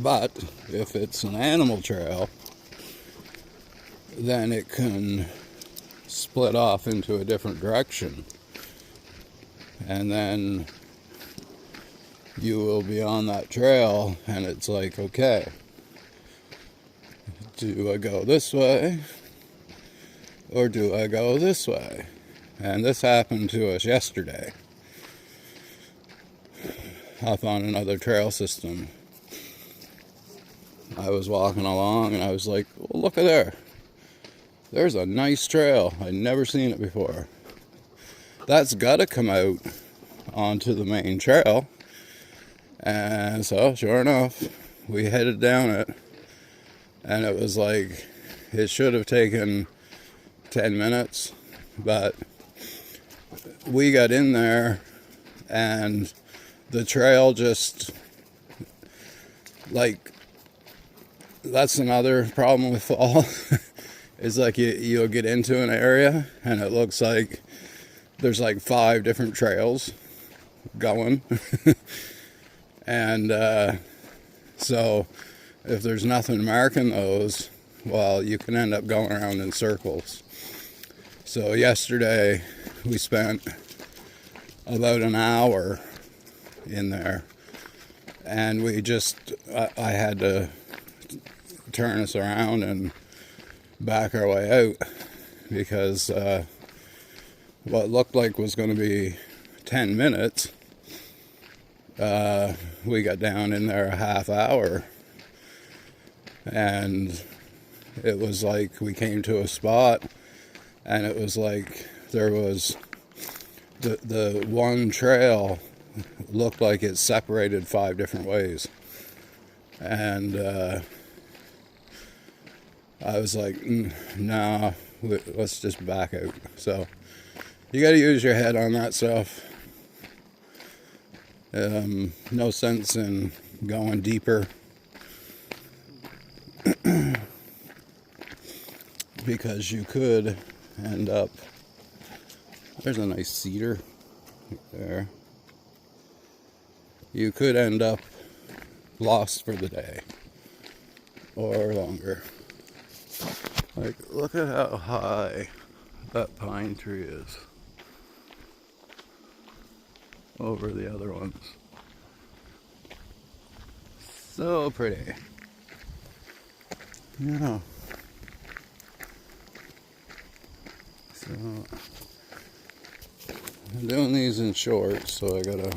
But if it's an animal trail, then it can split off into a different direction. And then you will be on that trail, and it's like, okay, do I go this way or do I go this way? And this happened to us yesterday up on another trail system. I was walking along and I was like, well, look at there. There's a nice trail. I'd never seen it before. That's got to come out onto the main trail. And so, sure enough, we headed down it. And it was like, it should have taken 10 minutes. But we got in there and the trail just, like, that's another problem with fall. Is like you'll get into an area and it looks like there's like 5 different trails going. And so if there's nothing marking those, well, you can end up going around in circles. So yesterday we spent about an hour in there, and I had to turn us around and back our way out because what looked like was going to be 10 minutes, we got down in there a half hour, and it was like we came to a spot and it was like there was the one trail looked like it separated 5 different ways, and I was like, nah, let's just back out. So you got to use your head on that stuff. No sense in going deeper because you could end up, there's a nice cedar there. You could end up lost for the day or longer. Like, look at how high that pine tree is over the other ones. So pretty. Yeah. So I'm doing these in shorts, so I gotta